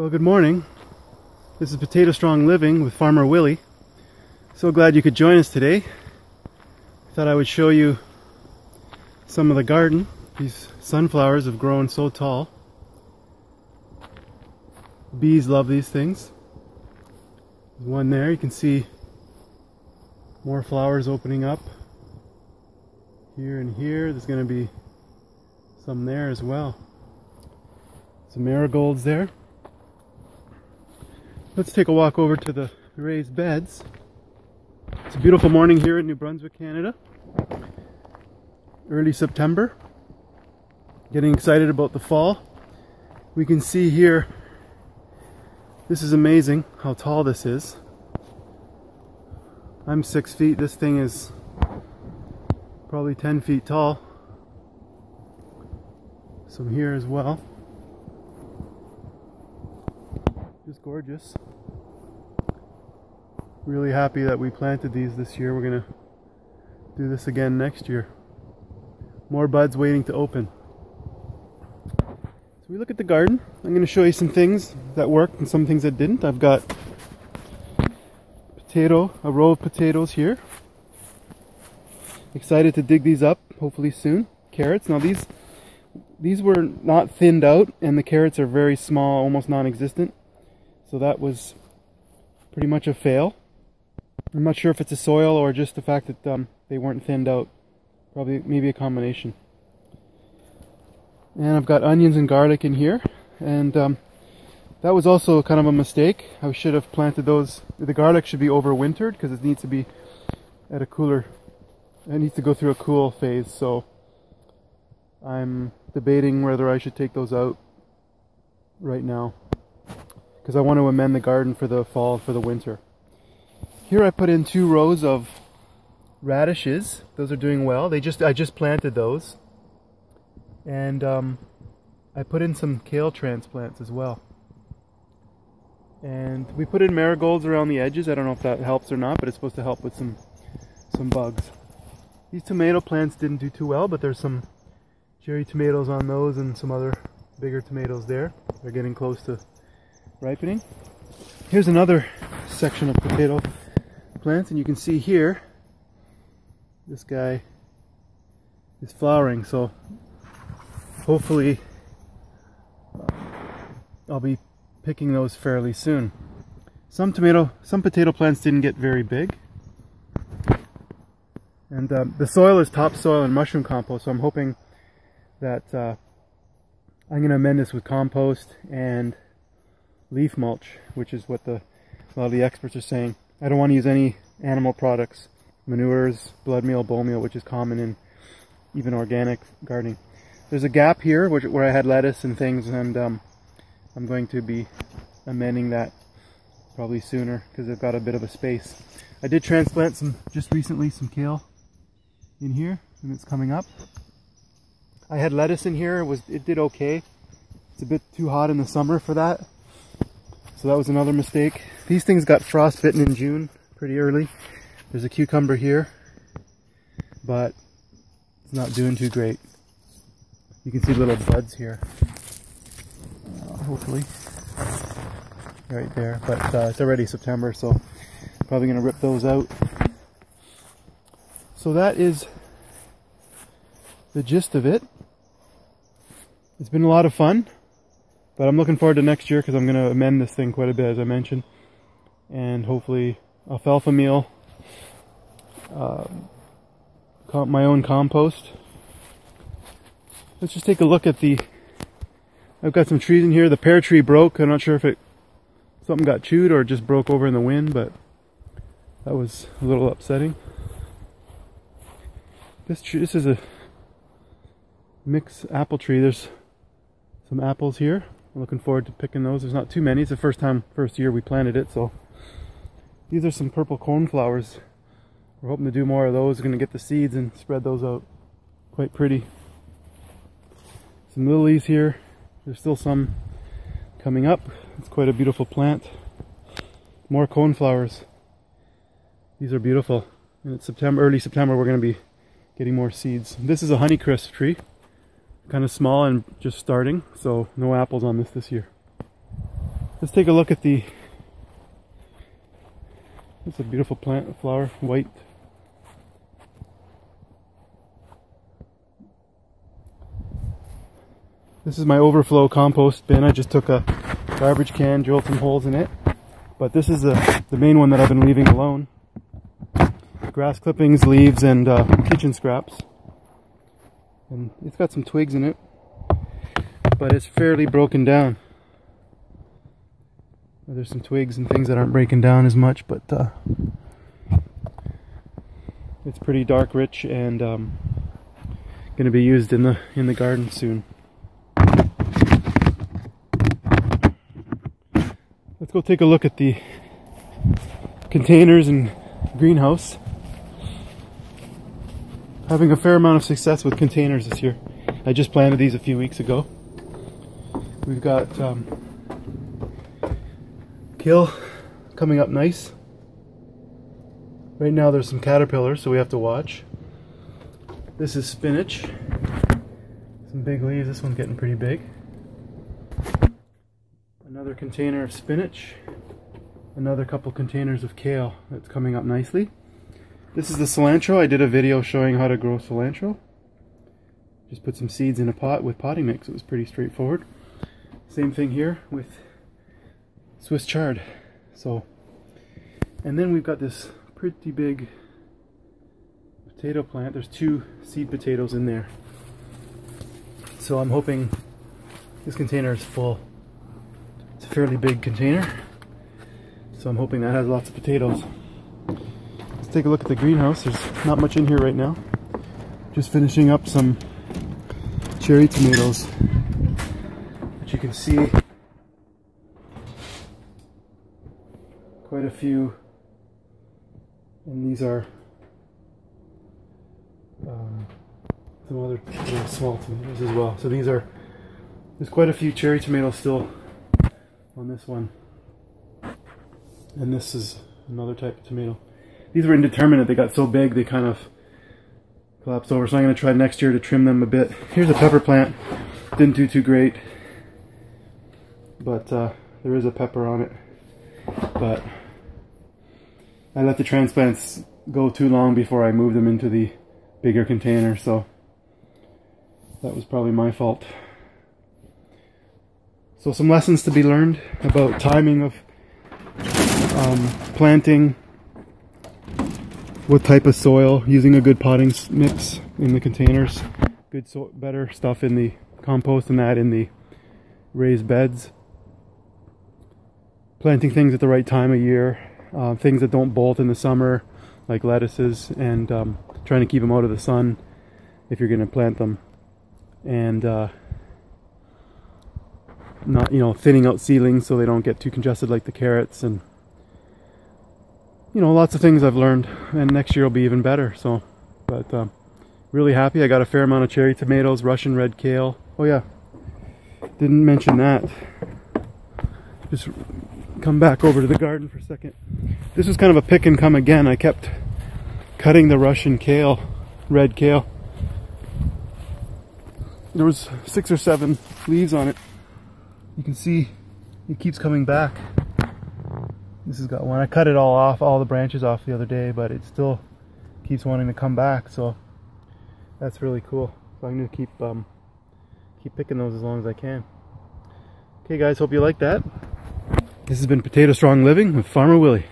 Well, good morning. This is Potato Strong Living with Farmer Willie. So glad you could join us today. Thought I would show you some of the garden. These sunflowers have grown so tall. Bees love these things. There's one there, you can see more flowers opening up. Here and here, there's going to be some there as well. Some marigolds there. Let's take a walk over to the raised beds. It's a beautiful morning here in New Brunswick, Canada. Early September. Getting excited about the fall. We can see here, this is amazing how tall this is. I'm 6 feet, this thing is probably 10 feet tall. Some here as well. Just gorgeous. Really happy that we planted these this year. We're gonna do this again next year. More buds waiting to open. So we look at the garden. I'm gonna show you some things that worked and some things that didn't. I've got a row of potatoes here. Excited to dig these up, hopefully soon. Carrots. Now these were not thinned out, and the carrots are very small, almost non-existent. So that was pretty much a fail. I'm not sure if it's a soil or just the fact that they weren't thinned out. Probably maybe a combination. And I've got onions and garlic in here, and that was also kind of a mistake. I should have planted those. The garlic should be overwintered because it needs to be at a cooler. It needs to go through a cool phase. So I'm debating whether I should take those out right now, because I want to amend the garden for the fall, for the winter. Here I put in 2 rows of radishes. Those are doing well. I just planted those. And I put in some kale transplants as well. And we put in marigolds around the edges. I don't know if that helps or not, but it's supposed to help with some bugs. These tomato plants didn't do too well, but there's some cherry tomatoes on those and some other bigger tomatoes there. They're getting close to ripening. Here's another section of potato plants, and you can see here this guy is flowering, so hopefully I'll be picking those fairly soon. Some potato plants didn't get very big, and the soil is topsoil and mushroom compost, so I'm hoping that I'm going to amend this with compost and leaf mulch, which is what a lot of the experts are saying. I don't want to use any animal products, manures, blood meal, bone meal, which is common in even organic gardening. There's a gap here where I had lettuce and things, and I'm going to be amending that probably sooner because I've got a bit of a space. I did transplant just recently some kale in here, and it's coming up. I had lettuce in here. It did okay. It's a bit too hot in the summer for that. So that was another mistake. These things got frostbitten in June pretty early. There's a cucumber here, but it's not doing too great. You can see little buds here, hopefully, right there. But it's already September, so probably going to rip those out. So that is the gist of it. It's been a lot of fun. But I'm looking forward to next year because I'm going to amend this thing quite a bit, as I mentioned. And hopefully alfalfa meal, my own compost. Let's just take a look at I've got some trees in here. The pear tree broke. I'm not sure if something got chewed or just broke over in the wind, but that was a little upsetting. This is a mixed apple tree. There's some apples here. I'm looking forward to picking those. There's not too many. It's the first year we planted it, so these are some purple coneflowers. We're hoping to do more of those. We're going to get the seeds and spread those out. Quite pretty. Some lilies here. There's still some coming up. It's quite a beautiful plant. More coneflowers. These are beautiful. And it's early September, we're going to be getting more seeds. This is a honeycrisp tree. Kind of small and just starting, so no apples on this year. Let's take a look at the, it's a beautiful plant, flower, white. This is my overflow compost bin. I just took a garbage can, drilled some holes in it. But this is the main one that I've been leaving alone. Grass clippings, leaves, and kitchen scraps. And it's got some twigs in it, but it's fairly broken down. There's some twigs and things that aren't breaking down as much, but it's pretty dark rich and going to be used in the garden soon. Let's go take a look at the containers and greenhouse. Having a fair amount of success with containers this year. I just planted these a few weeks ago. We've got kale coming up nice. Right now there's some caterpillars, so we have to watch. This is spinach. Some big leaves. This one's getting pretty big. Another container of spinach. Another couple containers of kale that's coming up nicely. This is the cilantro. I did a video showing how to grow cilantro. Just put some seeds in a pot with potting mix. It was pretty straightforward. Same thing here with Swiss chard. So, and then we've got this pretty big potato plant. There's 2 seed potatoes in there. So I'm hoping this container is full. It's a fairly big container. So I'm hoping that has lots of potatoes. Let's take a look at the greenhouse. There's not much in here right now. Just finishing up some cherry tomatoes. But you can see quite a few. And these are some other small tomatoes as well. So there's quite a few cherry tomatoes still on this one. And this is another type of tomato. These were indeterminate. They got so big they kind of collapsed over. So I'm going to try next year to trim them a bit. Here's a pepper plant. Didn't do too great. But there is a pepper on it. But I let the transplants go too long before I moved them into the bigger container. So that was probably my fault. So some lessons to be learned about timing of planting, what type of soil, using a good potting mix in the containers, better stuff in the compost and that in the raised beds, planting things at the right time of year, things that don't bolt in the summer like lettuces, and trying to keep them out of the sun if you're going to plant them, and not, thinning out seedlings so they don't get too congested like the carrots, and lots of things I've learned, and next year will be even better. So, but really happy. I got a fair amount of cherry tomatoes, Russian red kale. Oh yeah, didn't mention that. Just come back over to the garden for a second. This was kind of a pick and come again. I kept cutting the Russian kale, red kale. There was 6 or 7 leaves on it. You can see it keeps coming back. This has got one. I cut it all off, all the branches off the other day, but it still keeps wanting to come back. So that's really cool. So I'm going to keep picking those as long as I can. Okay guys, hope you like that. This has been Potato Strong Living with Farmer Willie.